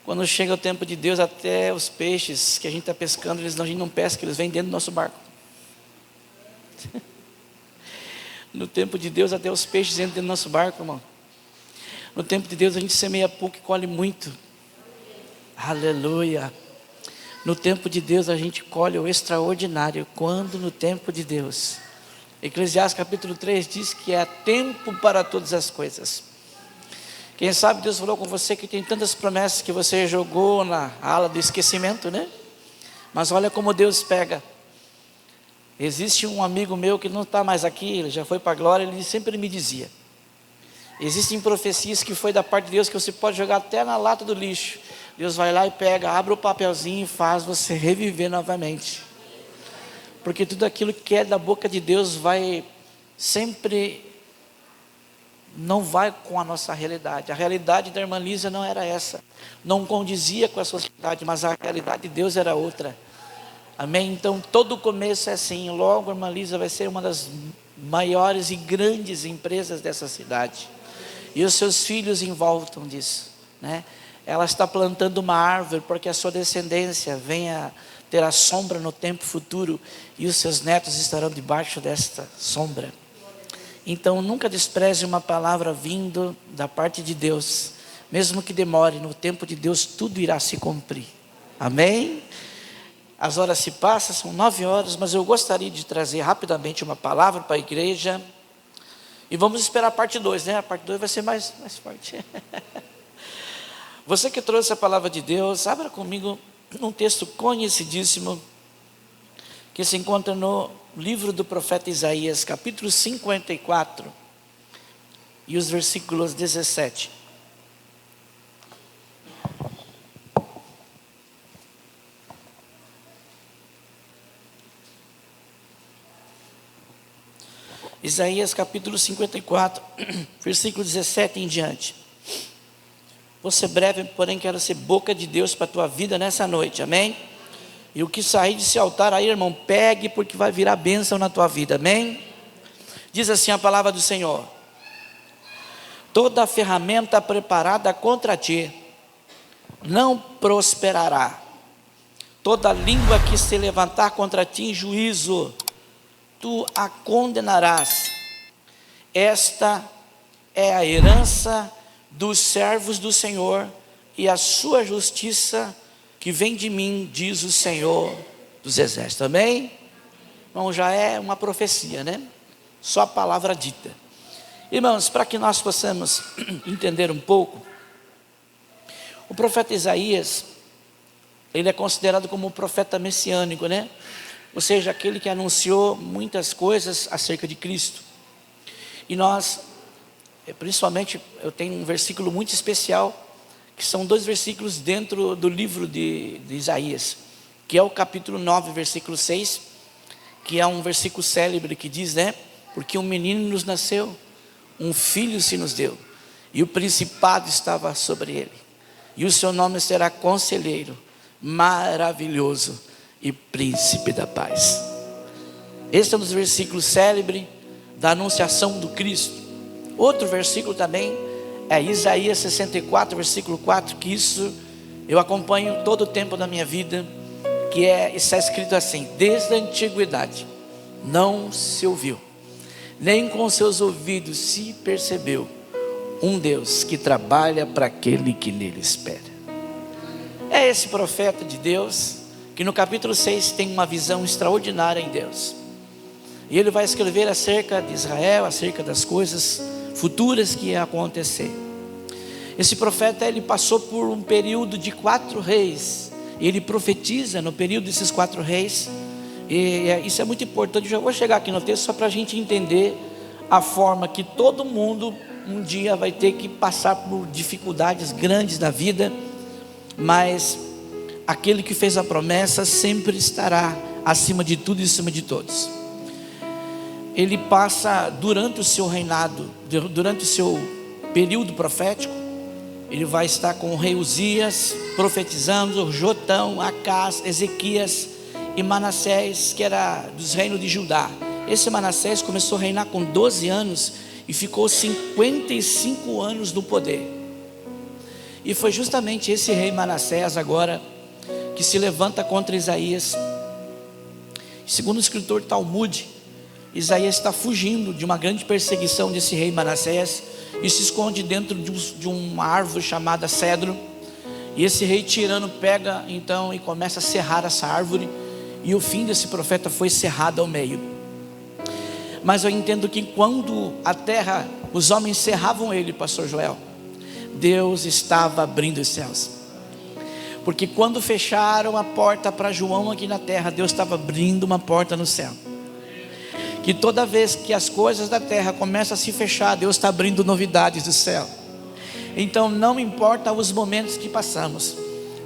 Quando chega o tempo de Deus, até os peixes que a gente está pescando, a gente não pesca, eles vêm dentro do nosso barco. No tempo de Deus, até os peixes entram dentro do nosso barco, irmão. No tempo de Deus, a gente semeia pouco e colhe muito. Aleluia. No tempo de Deus, a gente colhe o extraordinário. Quando no tempo de Deus. Eclesiastes capítulo 3 diz que há tempo para todas as coisas. Quem sabe Deus falou com você que tem tantas promessas que você jogou na ala do esquecimento, né? Mas olha como Deus pega. Existe um amigo meu que não está mais aqui, ele já foi para a glória, ele sempre me dizia: existem profecias que foi da parte de Deus que você pode jogar até na lata do lixo. Deus vai lá e pega, abre o papelzinho e faz você reviver novamente. Porque tudo aquilo que é da boca de Deus vai sempre, não vai com a nossa realidade. A realidade da irmã Lísia não era essa, não condizia com a sociedade, mas a realidade de Deus era outra. Amém? Então todo começo é assim. Logo a irmã Lísia vai ser uma das maiores e grandes empresas dessa cidade, e os seus filhos em volta disso, né? Ela está plantando uma árvore porque a sua descendência venha ter a sombra no tempo futuro, e os seus netos estarão debaixo desta sombra. Então nunca despreze uma palavra vindo da parte de Deus, mesmo que demore. No tempo de Deus tudo irá se cumprir. Amém? As horas se passam, são 9 horas, mas eu gostaria de trazer rapidamente uma palavra para a igreja. E vamos esperar a parte 2, né? A parte 2 vai ser mais forte. Você que trouxe a palavra de Deus, abra comigo um texto conhecidíssimo, que se encontra no livro do profeta Isaías, capítulo 54, e os versículos 17. Isaías capítulo 54, versículo 17 em diante. Vou ser breve, porém quero ser boca de Deus para a tua vida nessa noite, amém? E o que sair desse altar aí, irmão, pegue, porque vai virar bênção na tua vida, amém? Diz assim a palavra do Senhor: toda ferramenta preparada contra ti não prosperará, toda língua que se levantar contra ti em juízo, tu a condenarás. Esta é a herança dos servos do Senhor, e a sua justiça que vem de mim, diz o Senhor dos exércitos. Amém? Então já é uma profecia, né? Só a palavra dita. Irmãos, para que nós possamos entender um pouco, o profeta Isaías, ele é considerado como um profeta messiânico, né? Ou seja, aquele que anunciou muitas coisas acerca de Cristo. E nós, principalmente, eu tenho um versículo muito especial, que são 2 versículos dentro do livro de Isaías, que é o capítulo 9, versículo 6, que é um versículo célebre que diz, né? Porque um menino nos nasceu, um filho se nos deu, e o principado estava sobre ele, e o seu nome será Conselheiro, Maravilhoso e Príncipe da Paz. Esse é um dos versículos célebres da anunciação do Cristo. Outro versículo também é Isaías 64, versículo 4, que isso eu acompanho todo o tempo da minha vida, que está escrito assim: desde a antiguidade não se ouviu, nem com seus ouvidos se percebeu, um Deus que trabalha para aquele que nele espera. É esse profeta de Deus, que no capítulo 6 tem uma visão extraordinária em Deus, e ele vai escrever acerca de Israel, acerca das coisas futuras que iam acontecer. Esse profeta, ele passou por um período de 4 reis, e ele profetiza no período desses 4 reis, e isso é muito importante. Eu já vou chegar aqui no texto só para a gente entender a forma que todo mundo um dia vai ter que passar por dificuldades grandes na vida, mas aquele que fez a promessa sempre estará acima de tudo e acima de todos. Ele passa durante o seu reinado, durante o seu período profético, ele vai estar com o rei Uzias profetizando, Jotão, Acás, Ezequias e Manassés, que era dos reinos de Judá. Esse Manassés começou a reinar com 12 anos e ficou 55 anos no poder. E foi justamente esse rei Manassés agora que se levanta contra Isaías. Segundo o escritor Talmud, Isaías está fugindo de uma grande perseguição desse rei Manassés e se esconde dentro de uma árvore chamada cedro. E esse rei tirano pega então e começa a serrar essa árvore, e o fim desse profeta foi serrado ao meio. Mas eu entendo que quando a terra, os homens serravam ele, pastor Joel, Deus estava abrindo os céus. Porque quando fecharam a porta para João aqui na terra, Deus estava abrindo uma porta no céu. Que toda vez que as coisas da terra começam a se fechar, Deus está abrindo novidades do céu. Então não importa os momentos que passamos,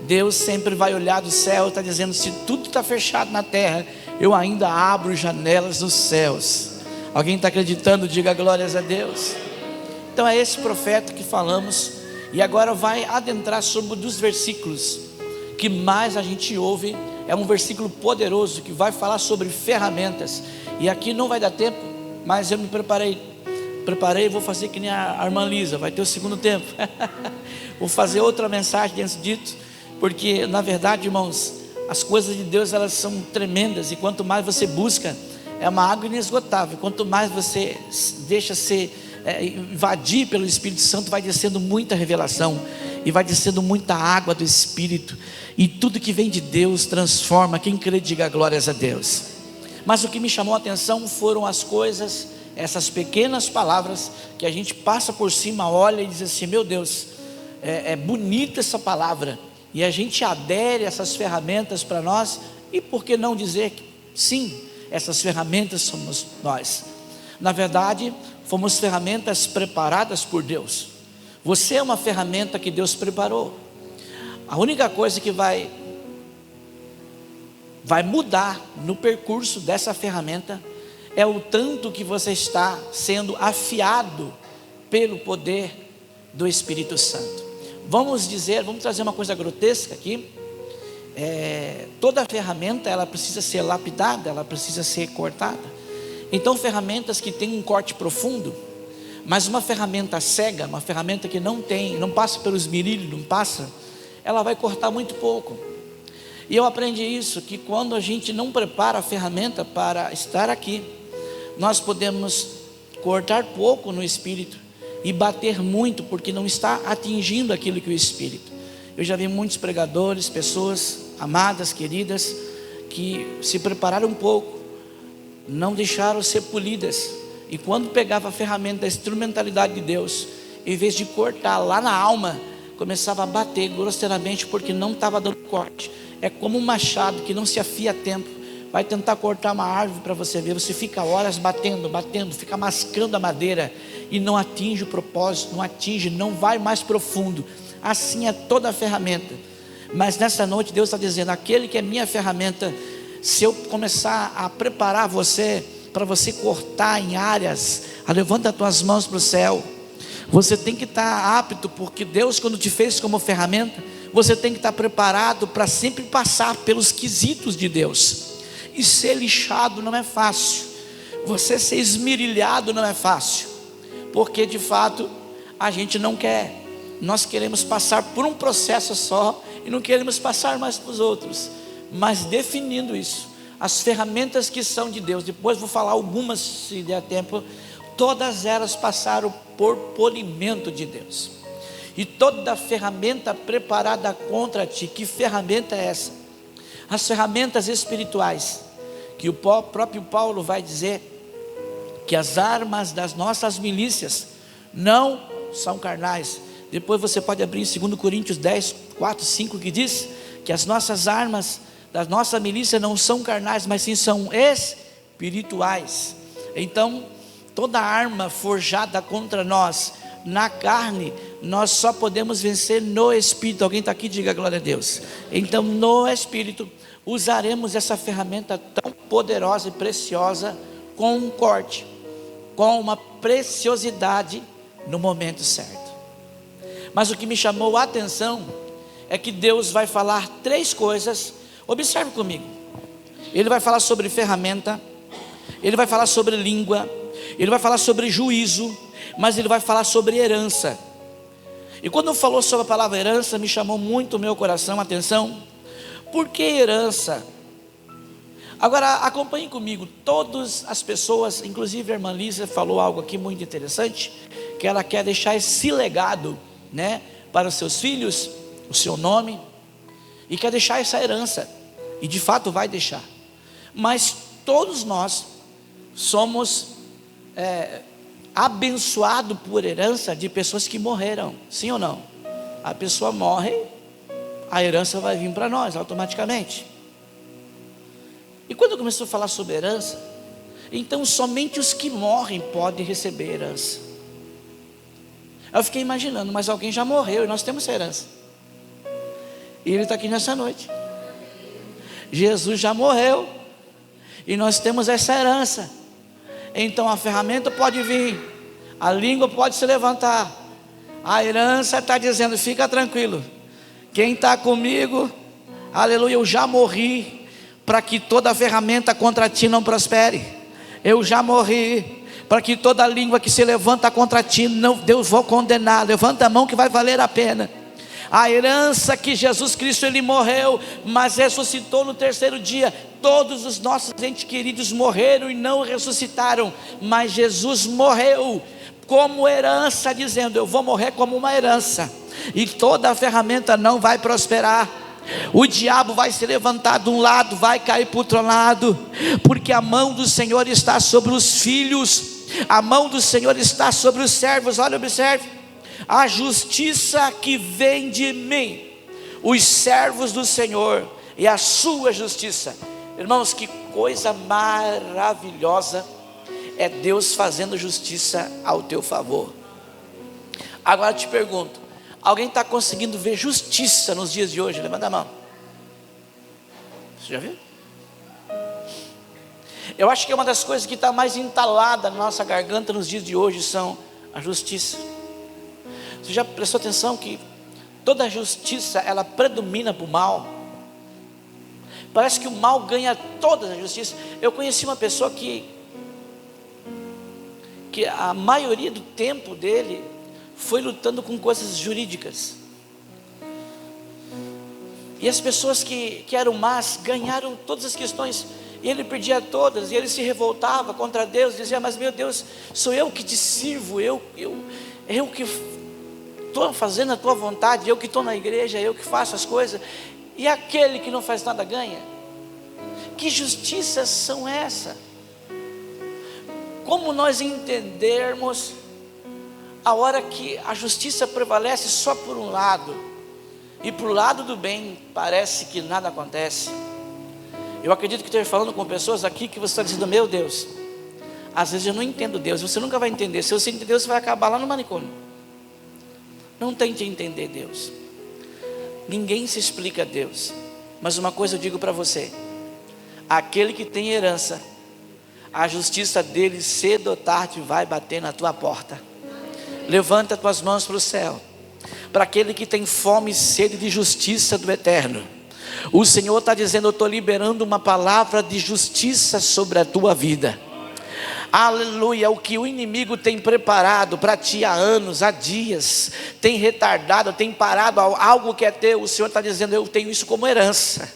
Deus sempre vai olhar do céu e está dizendo: se tudo está fechado na terra, eu ainda abro janelas dos céus. Alguém está acreditando? Diga glórias a Deus. Então é esse profeta que falamos. E agora vai adentrar sobre um dos versículos que mais a gente ouve. É um versículo poderoso que vai falar sobre ferramentas. E aqui não vai dar tempo, mas eu me preparei, vou fazer que nem a irmã Lisa, vai ter o segundo tempo. Vou fazer outra mensagem dentro disso, porque na verdade, irmãos, as coisas de Deus, elas são tremendas, e quanto mais você busca, é uma água inesgotável. Quanto mais você deixa ser invadir pelo Espírito Santo, vai descendo muita revelação, e vai descendo muita água do Espírito, e tudo que vem de Deus transforma. Quem crê, diga glórias a Deus. Mas o que me chamou a atenção foram as coisas, essas pequenas palavras que a gente passa por cima, olha e diz assim: meu Deus, é bonita essa palavra, e a gente adere essas ferramentas para nós. E por que não dizer que sim, essas ferramentas somos nós? Na verdade, fomos ferramentas preparadas por Deus. Você é uma ferramenta que Deus preparou. A única coisa que vai mudar no percurso dessa ferramenta é o tanto que você está sendo afiado pelo poder do Espírito Santo. Vamos trazer uma coisa grotesca aqui. Toda ferramenta, ela precisa ser lapidada, ela precisa ser cortada. Então ferramentas que têm um corte profundo, mas uma ferramenta cega, uma ferramenta que não passa pelos esmerilho, ela vai cortar muito pouco. E eu aprendi isso, que quando a gente não prepara a ferramenta para estar aqui, nós podemos cortar pouco no Espírito e bater muito, porque não está atingindo aquilo que o Espírito. Eu já vi muitos pregadores, pessoas amadas, queridas, que se prepararam um pouco, não deixaram ser polidas, e quando pegava a ferramenta da instrumentalidade de Deus, em vez de cortar lá na alma, começava a bater grosseiramente, porque não estava dando corte. É como um machado que não se afia a tempo. Vai tentar cortar uma árvore para você ver, você fica horas batendo, fica mascando a madeira, e não atinge o propósito, não vai mais profundo. Assim é toda a ferramenta. Mas nessa noite Deus está dizendo: aquele que é minha ferramenta, se eu começar a preparar você, para você cortar em áreas, levanta as tuas mãos para o céu. Você tem que estar apto, porque Deus, quando te fez como ferramenta, você tem que estar preparado para sempre passar pelos quesitos de Deus. E ser lixado não é fácil, você ser esmerilhado não é fácil, porque de fato a gente não quer. Nós queremos passar por um processo só, e não queremos passar mais para os outros. Mas definindo isso, as ferramentas que são de Deus, depois vou falar algumas se der tempo, todas elas passaram por polimento de Deus. E toda ferramenta preparada contra ti, que ferramenta é essa? As ferramentas espirituais, que o próprio Paulo vai dizer que as armas das nossas milícias não são carnais. Depois você pode abrir em 2 Coríntios 10, 4, 5, que diz que as nossas armas da nossa milícia não são carnais, mas sim são espirituais. Então toda arma forjada contra nós na carne, nós só podemos vencer no Espírito. Alguém está aqui? Diga glória a Deus. Então no Espírito usaremos essa ferramenta tão poderosa e preciosa, com um corte, com uma preciosidade no momento certo. Mas o que me chamou a atenção é que Deus vai falar 3 coisas. Observe comigo. Ele vai falar sobre ferramenta, ele vai falar sobre língua, ele vai falar sobre juízo, mas ele vai falar sobre herança. E quando falou sobre a palavra herança, me chamou muito o meu coração, atenção. Por que herança? Agora acompanhe comigo, todas as pessoas, inclusive a irmã Lísia falou algo aqui muito interessante, que ela quer deixar esse legado, né, para os seus filhos, o seu nome, e quer deixar essa herança, e de fato vai deixar. Mas todos nós somos abençoados por herança de pessoas que morreram, sim ou não? A pessoa morre, a herança vai vir para nós automaticamente. E quando começou a falar sobre herança, então somente os que morrem podem receber herança. Eu fiquei imaginando, mas alguém já morreu e nós temos essa herança. E ele está aqui nessa noite. Jesus já morreu e nós temos essa herança. Então a ferramenta pode vir, a língua pode se levantar. A herança está dizendo: fica tranquilo, quem está comigo, aleluia, eu já morri para que toda ferramenta contra ti não prospere. Eu já morri para que toda língua que se levanta contra ti, não, Deus vai condenar. Levanta a mão que vai valer a pena. A herança que Jesus Cristo, Ele morreu, mas ressuscitou no terceiro dia. Todos os nossos entes queridos morreram e não ressuscitaram, mas Jesus morreu como herança, dizendo: eu vou morrer como uma herança, e toda a ferramenta não vai prosperar. O diabo vai se levantar de um lado, vai cair para o outro lado, porque a mão do Senhor está sobre os filhos, a mão do Senhor está sobre os servos. Olha, observe: a justiça que vem de mim, os servos do Senhor, e a sua justiça. Irmãos, que coisa maravilhosa é Deus fazendo justiça ao teu favor. Agora eu te pergunto, alguém está conseguindo ver justiça nos dias de hoje? Levanta a mão. Você já viu? Eu acho que uma das coisas que está mais entalada na nossa garganta nos dias de hoje são a justiça. Você já prestou atenção que toda a justiça, ela predomina para o mal? Parece que o mal ganha toda a justiça. Eu conheci uma pessoa que a maioria do tempo dele foi lutando com coisas jurídicas. E as pessoas que eram más ganharam todas as questões, e ele perdia todas, e ele se revoltava contra Deus, dizia: mas meu Deus, sou eu que te sirvo, eu que estou fazendo a tua vontade, eu que estou na igreja, eu que faço as coisas, e aquele que não faz nada ganha. Que justiças são essas? Como nós entendermos a hora que a justiça prevalece só por um lado, e para o lado do bem parece que nada acontece? Eu acredito que estou falando com pessoas aqui que você está dizendo: meu Deus, às vezes eu não entendo Deus. Você nunca vai entender. Se você entender Deus, você vai acabar lá no manicômio. Não tente entender Deus. Ninguém se explica a Deus. Mas uma coisa eu digo para você: aquele que tem herança, a justiça dele cedo ou tarde vai bater na tua porta. Levanta tuas mãos para o céu. Para aquele que tem fome e sede de justiça do eterno, o Senhor está dizendo: eu estou liberando uma palavra de justiça sobre a tua vida. Aleluia. O que o inimigo tem preparado para ti há anos, há dias, tem retardado, tem parado algo que é teu, o Senhor está dizendo: eu tenho isso como herança,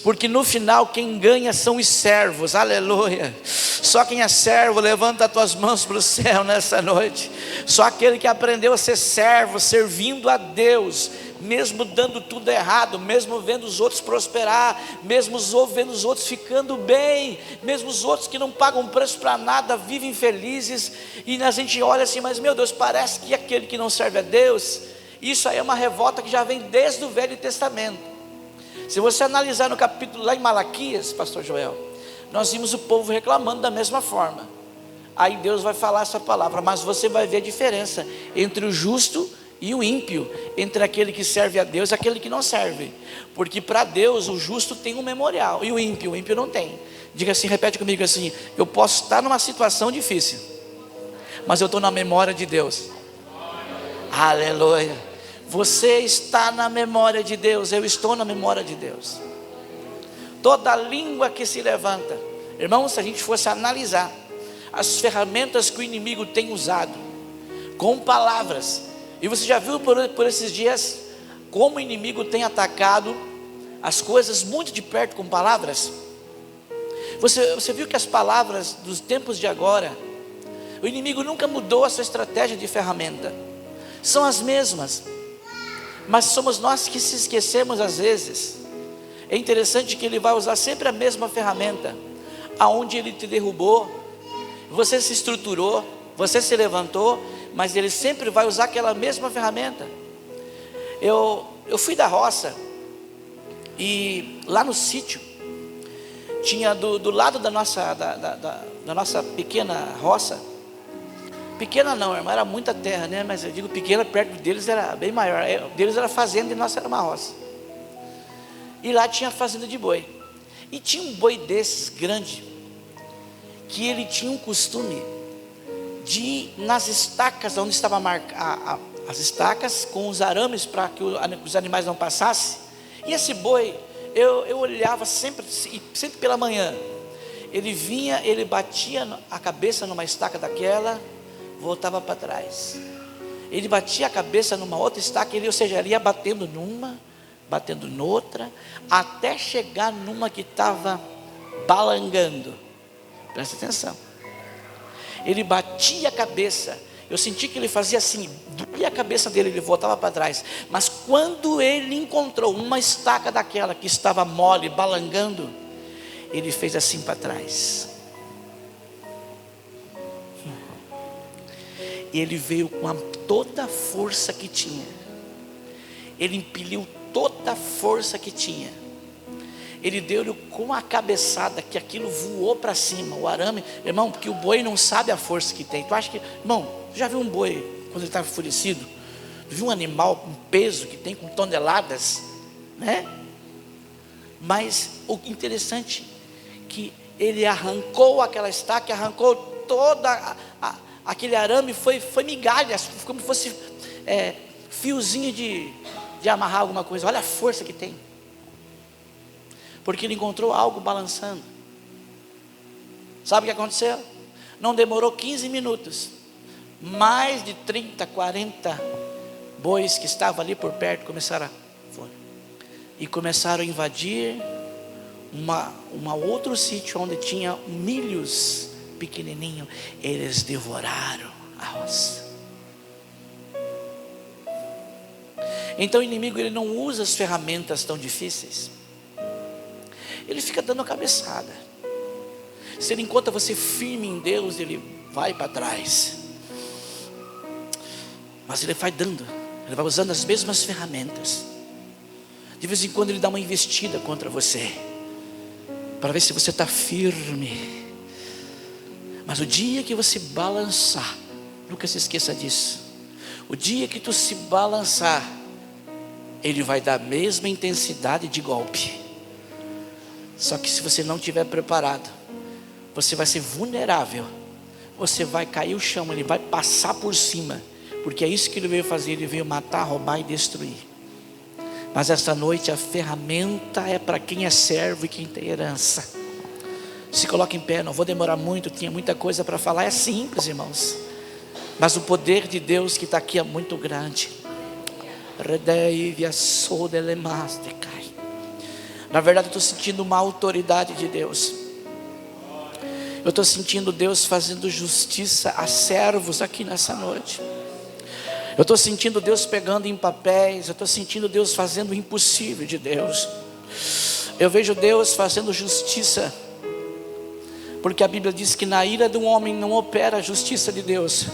porque no final quem ganha são os servos. Aleluia. Só quem é servo, levanta as tuas mãos para o céu nessa noite. Só aquele que aprendeu a ser servo, servindo a Deus, mesmo dando tudo errado, mesmo vendo os outros prosperar, mesmo vendo os outros ficando bem, mesmo os outros que não pagam preço para nada, vivem felizes, e a gente olha assim: mas meu Deus, parece que aquele que não serve a Deus, isso aí é uma revolta que já vem desde o Velho Testamento. Se você analisar no capítulo lá em Malaquias, pastor Joel, nós vimos o povo reclamando da mesma forma. Aí Deus vai falar essa palavra, mas você vai ver a diferença entre o justo e o ímpio, entre aquele que serve a Deus e aquele que não serve. Porque para Deus o justo tem um memorial, e o ímpio não tem. Diga assim, repete comigo assim: eu posso estar numa situação difícil, mas eu estou na memória de Deus. Aleluia. Você está na memória de Deus, eu estou na memória de Deus. Toda língua que se levanta, irmãos, se a gente fosse analisar as ferramentas que o inimigo tem usado, com palavras E você já viu por esses dias como o inimigo tem atacado as coisas muito de perto com palavras? Você viu que as palavras dos tempos de agora, o inimigo nunca mudou a sua estratégia de ferramenta, são as mesmas, mas somos nós que se esquecemos às vezes. É interessante que ele vai usar sempre a mesma ferramenta. Aonde ele te derrubou, você se estruturou, você se levantou, mas ele sempre vai usar aquela mesma ferramenta. Eu fui da roça, e lá no sítio tinha do lado da nossa pequena roça, pequena não, irmão, era muita terra, né? Mas eu digo pequena, perto deles era bem maior. Deles era fazenda e nossa era uma roça. E lá tinha fazenda de boi. E tinha um boi desses grande, que ele tinha um costume de ir nas estacas onde estava as estacas com os arames para que os animais não passassem. E esse boi, eu olhava sempre pela manhã. Ele vinha, ele batia a cabeça numa estaca daquela, voltava para trás. Ele batia a cabeça numa outra estaca, ou seja, ele ia batendo numa, batendo noutra, até chegar numa que estava balangando. Presta atenção. Ele batia a cabeça, eu senti que ele fazia assim, doía a cabeça dele, ele voltava para trás. Mas quando ele encontrou uma estaca daquela que estava mole, balangando, ele fez assim para trás. E ele veio com toda a força que tinha. Ele impeliu toda a força que tinha. Ele deu-lhe com a cabeçada, que aquilo voou para cima, o arame. Irmão, porque o boi não sabe a força que tem. Tu acha que, irmão, já viu um boi quando ele está enfurecido? Viu um animal com peso que tem, com toneladas, né? Mas o interessante que ele arrancou aquela estaca, arrancou toda aquele arame, foi migalhas, como se fosse fiozinho de amarrar alguma coisa. Olha a força que tem, porque ele encontrou algo balançando. Sabe o que aconteceu? Não demorou 15 minutos, mais de 30, 40 bois que estavam ali por perto começaram a invadir uma outro sítio onde tinha milhos pequenininho. Eles devoraram a roça. Então o inimigo, ele não usa as ferramentas tão difíceis, ele fica dando a cabeçada. Se ele encontra você firme em Deus, ele vai para trás, mas ele vai usando as mesmas ferramentas. De vez em quando ele dá uma investida contra você, para ver se você está firme. Mas o dia que você balançar, nunca se esqueça disso, o dia que tu se balançar, ele vai dar a mesma intensidade de golpe. Só que se você não estiver preparado, você vai ser vulnerável, você vai cair o chão, ele vai passar por cima, porque é isso que ele veio fazer. Ele veio matar, roubar e destruir. Mas esta noite a ferramenta é para quem é servo e quem tem herança. Se coloque em pé, não vou demorar muito, tinha muita coisa para falar. É simples, irmãos, mas o poder de Deus que está aqui é muito grande. Na verdade eu estou sentindo uma autoridade de Deus. Eu estou sentindo Deus fazendo justiça a servos aqui nessa noite. Eu estou sentindo Deus pegando em papéis. Eu estou sentindo Deus fazendo o impossível de Deus. Eu vejo Deus fazendo justiça, porque a Bíblia diz que na ira de um homem não opera a justiça de Deus.